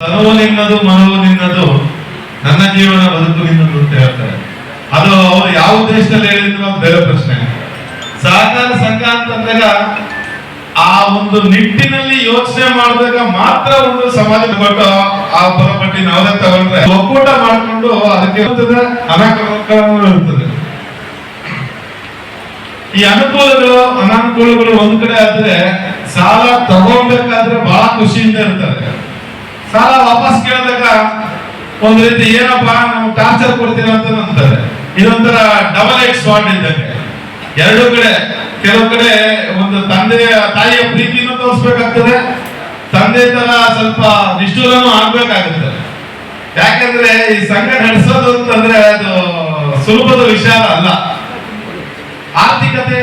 ತನುವು ನಿನ್ನದು ಮನವು ನಿನ್ನದು, ನನ್ನ ಜೀವನ ಬದುಕು ನಿನ್ನದು ಅಂತ ಹೇಳ್ತಾರೆ. ಅದು ಅವರು ಯಾವ ದೇಶದಲ್ಲಿ ಹೇಳಿದ್ರು ಅದು ಬೇರೆ ಪ್ರಶ್ನೆ. ಸಹಕಾರ ಸಂಘ ಅಂತಂದಾಗ ಆ ಒಂದು ನಿಟ್ಟಿನಲ್ಲಿ ಯೋಚನೆ ಮಾಡಿದಾಗ ಮಾತ್ರ ಒಂದು ಸಮಾಜ ಕೊಟ್ಟು ಆ ಪರಪಟ್ಟಿ ನಾವೇ ತಗೊಂಡ್ರೆ ಒಕ್ಕೂಟ ಮಾಡಿಕೊಂಡು ಅದಕ್ಕೆ ಅನಾನುಕೂಲಗಳು ಇರ್ತದೆ. ಈ ಅನುಕೂಲಗಳು ಅನಾನುಕೂಲಗಳು ಒಂದ್ ಕಡೆ ಆದ್ರೆ ಸಾಲ ತಗೋಬೇಕಾದ್ರೆ ಬಹಳ ಖುಷಿಯಿಂದ ಇರ್ತಾರೆ. ಸಾಲ ವಾಪಸ್ ಕೇಳಿದಾಗ ಒಂದ್ ರೀತಿ ಏನಪ್ಪಾ ನಮ್ಗೆ ಟಾರ್ಚರ್ ಕೊಡ್ತೀರ ಅಂತ ಅಂತಾರೆ. ಇದೊಂಥರ ಡಬಲ್ ಎಕ್ಸ್ ಸ್ವಾಟ್ ಇದ್ದಂಗೆ. ಎರಡು ಕಡೆ ಕೆಲವು ಕಡೆ ಒಂದು ತಂದೆಯ ತಾಯಿಯ ಪ್ರೀತಿನೂ ತೋರಿಸ್ಬೇಕಾಗ್ತದೆ, ತಂದೆ ತರ ಸ್ವಲ್ಪ ನಿಷ್ಠೂರನೂ ಆಗ್ಬೇಕಾಗುತ್ತೆ. ಯಾಕಂದ್ರೆ ಈ ಸಂಘ ನಡೆಸೋದು ಅಂತಂದ್ರೆ ಅದು ಸುಲಭದ ವಿಷಯ ಅಲ್ಲ. ಆರ್ಥಿಕತೆ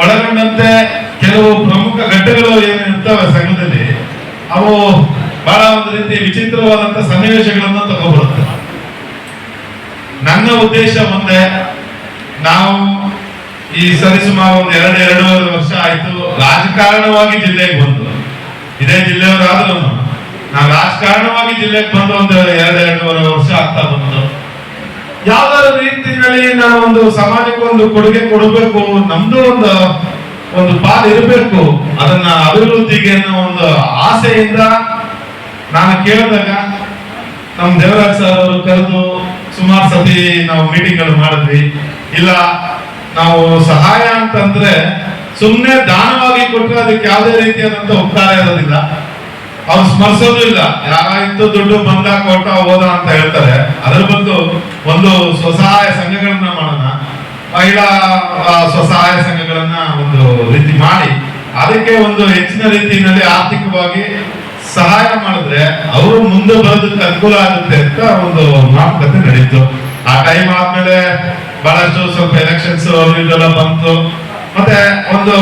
ಒಳಗೊಂಡಂತೆ ಕೆಲವು ಪ್ರಮುಖ ಘಟ್ಟಗಳು ಏನು ಇರ್ತವೆ ಸಂಘದಲ್ಲಿ, ಅವು ಬಹಳ ಒಂದು ರೀತಿ ವಿಚಿತ್ರವಾದಂತ ಸನ್ನಿವೇಶಗಳನ್ನು ತಗೊಬರುತ್ತೆ. ನನ್ನ ಉದ್ದೇಶ ಮುಂದೆ ನಾವು ಈ ಸರಿಸುಮಾರು ಒಂದು ಎರಡೂವರೆ ವರ್ಷ ಆಯ್ತು ರಾಜಕಾರಣವಾಗಿ ಜಿಲ್ಲೆಗೆ ಬಂದು, ಇದೇ ಜಿಲ್ಲೆಯವರಾದ್ರೂ ನಾವು ರಾಜಕಾರಣವಾಗಿ ಜಿಲ್ಲೆಗೆ ಬಂದು ಒಂದು ಎರಡೂವರೆ ವರ್ಷ ಆಗ್ತಾ ಬಂತು. ಯಾವ್ದಾದ್ರು ರೀತಿಯಲ್ಲಿ ನಾವು ಒಂದು ಸಮಾಜಕ್ಕೆ ಒಂದು ಕೊಡುಗೆ ಕೊಡಬೇಕು, ನಮ್ದು ಒಂದು ಪಾಲು ಇರಬೇಕು, ಅದನ್ನ ಅಭಿವೃದ್ಧಿಗೆ ಅನ್ನೋ ಒಂದು ಆಸೆಯಿಂದ ನಾನು ಕೇಳಿದಾಗ ನಮ್ ದೇವರಾಜ್ ಸರ್ ಅವರು ಕರೆದು ಸುಮಾರು ಸತಿ ನಾವು ಮೀಟಿಂಗ್ಗಳು ಮಾಡಿದ್ವಿ. ಇಲ್ಲ ನಾವು ಸಹಾಯ ಅಂತಂದ್ರೆ ಸುಮ್ಮನೆ ದಾನವಾಗಿ ಕೊಟ್ಟರೆ ಅದಕ್ಕೆ ಯಾವುದೇ ರೀತಿಯಾದಂತ ಉಪಕಾರ ಇರೋದಿಲ್ಲ, ಅವ್ರು ಸ್ಮರಿಸೋದು ಇಲ್ಲ. ಯಾರಾಯ್ತು ದುಡ್ಡು ಬಂದ ಕೊಟ್ಟ ಹೋದ ಅಂತ ಹೇಳ್ತಾರೆ. ಅದ್ರ ಬಂದು ಒಂದು ಸ್ವಸಹಾಯ ಸಂಘಗಳನ್ನ ಮಾಡೋಣ, ಮಹಿಳಾ ಸ್ವಸಹಾಯ ಸಂಘಗಳನ್ನ ಒಂದು ರೀತಿ ಮಾಡಿ ಅದಕ್ಕೆ ಒಂದು ಹೆಚ್ಚಿನ ರೀತಿಯಲ್ಲಿ ಆರ್ಥಿಕವಾಗಿ ಸಹಾಯ ಮಾಡಿದ್ರೆ ಅವರು ಮುಂದೆ ಬರೋದಕ್ಕೆ ಅನುಕೂಲ ಆಗುತ್ತೆ ಅಂತ ಒಂದು ಮಾತುಕತೆ ನಡೀತು. ಆ ಟೈಮ್ ಆದ್ಮೇಲೆ ಬಹಳಷ್ಟು ಸ್ವಲ್ಪ ಎಲೆಕ್ಷನ್ಸ್ ಇದೆಲ್ಲ ಬಂತು. ಮತ್ತೆ ಒಂದು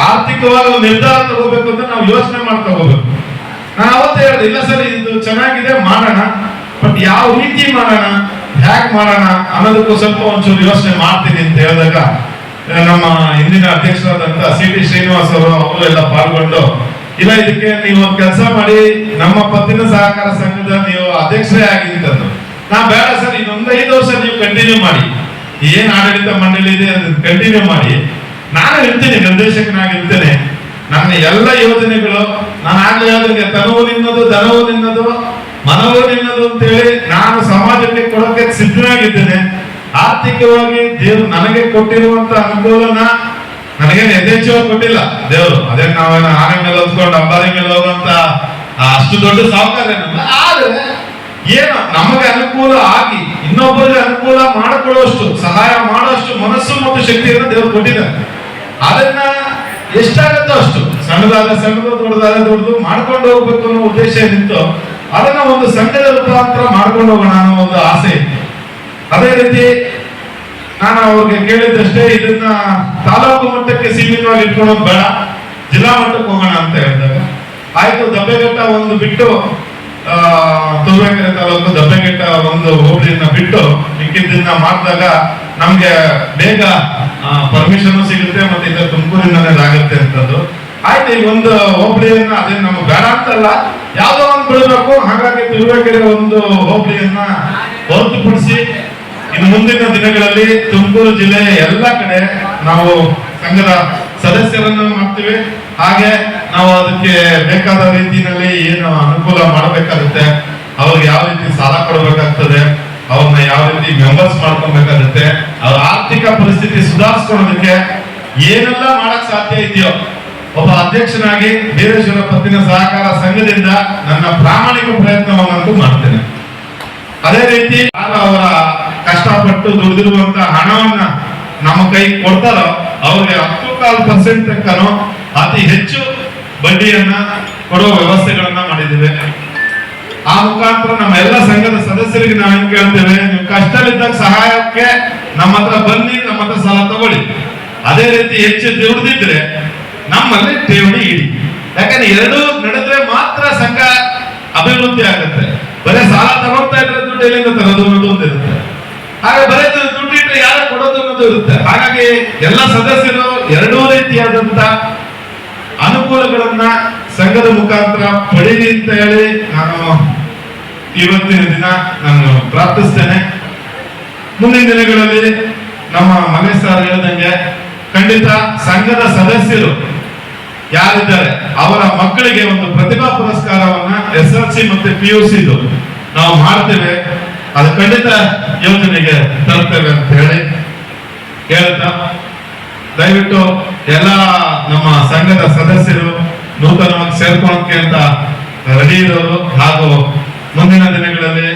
ಆರ್ಥಿಕವಾಗಿ ನಿರ್ಧಾರ ತಗೋಬೇಕು ಅಂತ ನಾವು ಯೋಚನೆ ಮಾಡ್ತಾ ಹೋಗ್ಬೇಕು. ನಾನು ಅವತ್ತೇ ಹೇಳಿದೆ, ಇಲ್ಲ ಸರ್ ಇದು ಚೆನ್ನಾಗಿದೆ ಮಾಡೋಣ, ಬಟ್ ಯಾವ ರೀತಿ ಮಾಡೋಣ, ಹ್ಯಾಕ್ ಮಾಡೋಣ ಅನ್ನೋದಕ್ಕೂ ಸ್ವಲ್ಪ ಒಂಚೂರು ಯೋಚನೆ ಮಾಡ್ತೀನಿ ಅಂತ ಹೇಳಿದಾಗ ನಮ್ಮ ಹಿಂದಿನ ಅಧ್ಯಕ್ಷರಾದಂತ CT ಶ್ರೀನಿವಾಸ್ ಅವರು ಎಲ್ಲ ಪಾಲ್ಗೊಂಡು, ಇಲ್ಲ ಇದಕ್ಕೆ ನೀವು ಒಂದು ಕೆಲಸ ಮಾಡಿ, ನಮ್ಮ ಪತ್ತಿನ ಸಹಕಾರ ಸಂಘದ ನೀವು ಅಧ್ಯಕ್ಷರೇ ಆಗಿದ್ದು. ನಾ ಬೇಡ ಸರ್, ಇನ್ನೊಂದು 5 ವರ್ಷ ನೀವು ಕಂಟಿನ್ಯೂ ಮಾಡಿ, ಏನ್ ಆಡಳಿತ ಮಂಡಳಿ ಇದೆ ಅದನ್ನ ಕಂಟಿನ್ಯೂ ಮಾಡಿ, ನಾನು ಇರ್ತೀನಿ, ನಿರ್ದೇಶಕನಾಗಿರ್ತೇನೆ. ನನ್ನ ಎಲ್ಲ ಯೋಜನೆಗಳು ನಾನು ಆಗ್ಲೇ ಹೇಳಿದ್ರೆ ತನುವು ನಿನ್ನದು, ಧನವು ನಿನ್ನದು, ಮನವು ನಿನ್ನದು ಅಂತೇಳಿ ನಾನು ಸಮಾಜಕ್ಕೆ ಕೊಡೋಕೆ ಸಿದ್ಧನಾಗಿದ್ದೇನೆ. ಆರ್ಥಿಕವಾಗಿ ದೇವರು ನನಗೆ ಕೊಟ್ಟಿರುವಂತ ಅನುಕೂಲನ ನನಗೇನು ಯಥೇಚ್ಛವಾಗಿ ಕೊಟ್ಟಿಲ್ಲ ದೇವರು. ಅದೇ ನಾವೇನು ಆನೆ ಮೇಲೆ ಹೊತ್ಕೊಂಡು ಅಂಬಾರಿ ಮೇಲೆ ಹೋಗುವಂತ ಅಷ್ಟು ದೊಡ್ಡ ಸಾಹುಕಾರ ಆದ್ರೆ ಏನು ನಮಗೆ ಅನುಕೂಲ ಆಗಿ ಇನ್ನೊಬ್ಬರಿಗೆ ಅನುಕೂಲ ಮಾಡಿಕೊಳ್ಳುವಷ್ಟು, ಸಹಾಯ ಮಾಡುವಷ್ಟು ಮನಸ್ಸು ಮತ್ತು ಶಕ್ತಿಯನ್ನು ದೇವರು ಕೊಟ್ಟಿದ್ದಾರೆ. ಅದನ್ನ ಎಷ್ಟಾಗತ್ತೋ ಅಷ್ಟು, ಸಣ್ಣದಾದ ಸಣ್ಣದು, ದೊಡ್ಡದಾದ ದೊಡ್ಡದು ಮಾಡ್ಕೊಂಡು ಹೋಗ್ಬೇಕು ಅನ್ನೋ ಉದ್ದೇಶ ಏನಿತ್ತು, ಅದನ್ನ ಒಂದು ಸಂಘದ ರೂಪಾಂತರ ಮಾಡ್ಕೊಂಡು ಹೋಗೋಣ ಅನ್ನೋ ಒಂದು ಆಸೆ ಇತ್ತು. ಅದೇ ರೀತಿ ನಾನು ಅವ್ರಿಗೆ ಕೇಳಿದಷ್ಟೇ, ಇದನ್ನ ತಾಲೂಕು ಮಟ್ಟಕ್ಕೆ ಸೀಮಿತವಾಗಿ ಇಟ್ಕೊಳ್ಳೋದು ಬೇಡ, ಜಿಲ್ಲಾ ಮಟ್ಟಕ್ಕೆ ಹೋಗೋಣ ಅಂತ ಹೇಳಿದಾಗ ಆಯ್ತು. ದಬ್ಬೆಘಟ್ಟ ಒಂದು ಬಿಟ್ಟು, ತುರುವೇಕೆರೆ ತಾಲೂಕು ದಬ್ಬೆಘಟ್ಟ ಒಂದು ಹೋಬಳಿಯನ್ನ ಬಿಟ್ಟು ಮಿಕ್ಕಿದ್ದನ್ನ ಮಾಡಿದಾಗ ನಮ್ಗೆ ಬೇಗ ಪರ್ಮಿಷನ್ ಸಿಗುತ್ತೆ, ಮತ್ತೆ ಇದು ತುಮಕೂರಿನಲ್ಲೇ ಆಗುತ್ತೆ ಅಂತದ್ದು. ಆಯ್ತು, ಈ ಒಂದು ಹೋಬಳಿಯನ್ನ ಅದೇನು ನಮ್ಗೆ ಬೇಡ ಅಂತಲ್ಲ, ಯಾವ್ದೋ ಒಂದು ಬಿಡಬೇಕು. ಹಾಗಾಗಿ ತುರುವೇಕೆರೆ ಒಂದು ಹೋಬಳಿಯನ್ನ ಹೊರತುಪಡಿಸಿ ಇನ್ನು ಮುಂದಿನ ದಿನಗಳಲ್ಲಿ ತುಮಕೂರು ಜಿಲ್ಲೆಯ ಎಲ್ಲ ಕಡೆ ನಾವು ಸಂಘದ ಸದಸ್ಯರನ್ನು ಮಾಡ್ತೀವಿ. ಹಾಗೆ ನಾವು ಅದಕ್ಕೆ ಬೇಕಾದ ರೀತಿಯಲ್ಲಿ ಏನು ಅನುಕೂಲ ಮಾಡಬೇಕಾಗುತ್ತೆ, ಅವ್ರಿಗೆ ಯಾವ ರೀತಿ ಸಾಲ ಕೊಡಬೇಕಾಗ್ತದೆ, ಅವ್ರನ್ನ ಯಾವ ರೀತಿ ಮೆಂಬರ್ಸ್ ಮಾಡ್ಕೊಬೇಕಾಗುತ್ತೆ, ಅವ್ರ ಆರ್ಥಿಕ ಪರಿಸ್ಥಿತಿ ಸುಧಾರಿಸ್ಕೊಳ್ಳೋದಕ್ಕೆ ಏನೆಲ್ಲ ಮಾಡಕ್ ಸಾಧ್ಯ ಇದೆಯೋ ಒಬ್ಬ ಅಧ್ಯಕ್ಷನಾಗಿ ಬೀರೇಶ್ವರ ಪತ್ತಿನ ಸಹಕಾರ ಸಂಘದಿಂದ ನನ್ನ ಪ್ರಾಮಾಣಿಕ ಪ್ರಯತ್ನವನ್ನಂತೂ ಮಾಡ್ತೇನೆ. ಅದೇ ರೀತಿ ಅವರ ಕಷ್ಟಪಟ್ಟು ದುಡಿದಿರುವಂತ ಹಣವನ್ನ ನಮ್ಮ ಕೈ ಕೊಡ್ತಾರೋ ಅವ್ರಿಗೆ 10% ತಕ್ಕನೋ ಅತಿ ಹೆಚ್ಚು ಬಡ್ಡಿಯನ್ನ ಕೊಡುವ ವ್ಯವಸ್ಥೆಗಳನ್ನ ಮಾಡಿದ್ದೇವೆ. ಆ ಮುಖಾಂತರ ನಮ್ಮ ಎಲ್ಲ ಸಂಘದ ಸದಸ್ಯರಿಗೆ ನಾವೇನ್ ಕೇಳ್ತೇವೆ, ನೀವು ಕಷ್ಟವಿದ್ದಾಗ ಸಹಾಯಕ್ಕೆ ನಮ್ಮ ಹತ್ರ ಬನ್ನಿ, ನಮ್ಮ ಹತ್ರ ಸಾಲ ತಗೊಳ್ಳಿ. ಅದೇ ರೀತಿ ಹೆಚ್ಚು ದುಡಿದಿದ್ರೆ ನಮ್ಮಲ್ಲಿ ಠೇವಣಿ ಇಡಿ. ಯಾಕಂದ್ರೆ ಎರಡೂ ನಡೆದ್ರೆ ಮಾತ್ರ ಸಂಘ ಅಭಿವೃದ್ಧಿ ಆಗುತ್ತೆ. ಬರೀ ಸಾಲ ತಗೊಳ್ತಾ ಇದ್ರೆ ದುಡ್ಡು ಎಲ್ಲಿಂದ ತರೋದು ಅನ್ನೋದು ಒಂದು ಇರುತ್ತೆ. ಹಾಗೆ ಬರೀ ದುಡ್ಡು ಇಟ್ಟರೆ ಯಾರು ಕೊಡೋದು ಅನ್ನೋದು ಇರುತ್ತೆ. ಹಾಗಾಗಿ ಎಲ್ಲ ಸದಸ್ಯರು ಎರಡೂ ರೀತಿಯಾದಂತ ಅನುಕೂಲಗಳನ್ನ ಸಂಘದ ಮುಖಾಂತರ ಪಡೀರಿ ಅಂತ ಹೇಳಿ ನಾನು ಇವತ್ತಿನ ದಿನ ನಾನು ಪ್ರಾರ್ಥಿಸ್ತೇನೆ. ಮುಂದಿನ ದಿನಗಳಲ್ಲಿ ನಮ್ಮ ಮಹೇಶ್ ಸರ್ ಹೇಳಿದಂಗೆ ಖಂಡಿತ ಸಂಘದ ಸದಸ್ಯರು ಯಾರಿದ್ದಾರೆ ಅವರ ಮಕ್ಕಳಿಗೆ ಒಂದು ಪ್ರತಿಭಾ ಪುರಸ್ಕಾರವನ್ನ SLC ಮತ್ತೆ PUC ನಾವು ಮಾಡ್ತೇವೆ. ಅದು ಖಂಡಿತ ಯೋಜನೆಗೆ ತರ್ತೇವೆ ಅಂತ ಹೇಳಿ ಹೇಳ್ತಾ, ದಯವಿಟ್ಟು ಎಲ್ಲ ನಮ್ಮ ಸಂಘದ ಸದಸ್ಯರು ನೂತನವಾಗಿ ಸೇರ್ಕೊಳ್ಳೋಕೆ ಅಂತ ರೆಡಿ ಇರೋರು ಹಾಗೂ ಮುಂದಿನ ದಿನಗಳಲ್ಲಿ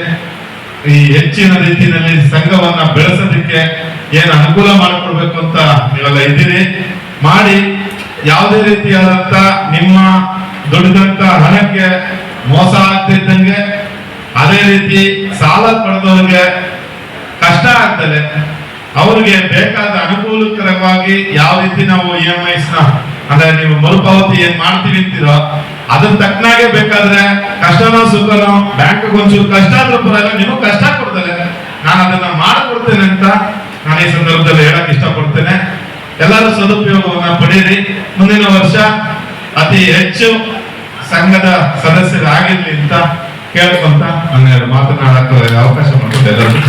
ಈ ಹೆಚ್ಚಿನ ರೀತಿಯಲ್ಲಿ ಸಂಘವನ್ನ ಬೆಳೆಸೋದಕ್ಕೆ ಏನು ಅನುಕೂಲ ಮಾಡಿಕೊಡ್ಬೇಕು ಅಂತ ನೀವೆಲ್ಲ ಇದ್ದೀರಿ. ಮಾಡಿ ಯಾವುದೇ ರೀತಿಯಾದಂತ ನಿಮ್ಮ ದುಡಿದಂತ ಹಣಕ್ಕೆ ಮೋಸ ಆಗ್ತಿದ್ದಂಗೆ, ಅದೇ ರೀತಿ ಸಾಲ ಪಡೆದವ್ರಿಗೆ ಕಷ್ಟ ಆಗ್ತದೆ, ಅವ್ರಿಗೆ ಬೇಕಾದ ಅನುಕೂಲಕರವಾಗಿ ಯಾವ ರೀತಿ ನಾವು EMIs ಅಂದ್ರೆ ನೀವು ಮರುಪಾವತಿ ಏನ್ ಮಾಡ್ತೀವಿ ಅಂತೀರೋ ಅದನ್ನ ತಕ್ಕನಾಗೆ ಬೇಕಾದ್ರೆ ಕಷ್ಟನೋ ಸುಖನೋ ಬ್ಯಾಂಕ್ ಒಂಚೂರು ಕಷ್ಟ ಆದ್ರೂ ಪರವಾಗಿಲ್ಲ, ನೀವು ಕಷ್ಟ ಕೊಡ್ತಾರೆ ನಾನು ಅದನ್ನ ಮಾಡಿಕೊಡ್ತೇನೆ ಅಂತ ನಾನು ಈ ಸಂದರ್ಭದಲ್ಲಿ ಹೇಳಕ್ ಇಷ್ಟಪಡ್ತೇನೆ. ಎಲ್ಲರೂ ಸದುಪಯೋಗವನ್ನ ಪಡೆಯಿರಿ. ಮುಂದಿನ ವರ್ಷ ಅತಿ ಹೆಚ್ಚು ಸಂಘದ ಸದಸ್ಯರಾಗಿರ್ಲಿ ಅಂತ ಕೇಳ್ಕೊಂತ ನನ್ನ ಮಾತನಾಡಕ್ಕೆ ಅವಕಾಶ ಮಾಡ್ಕೊಂಡು ಎಲ್ಲರೂ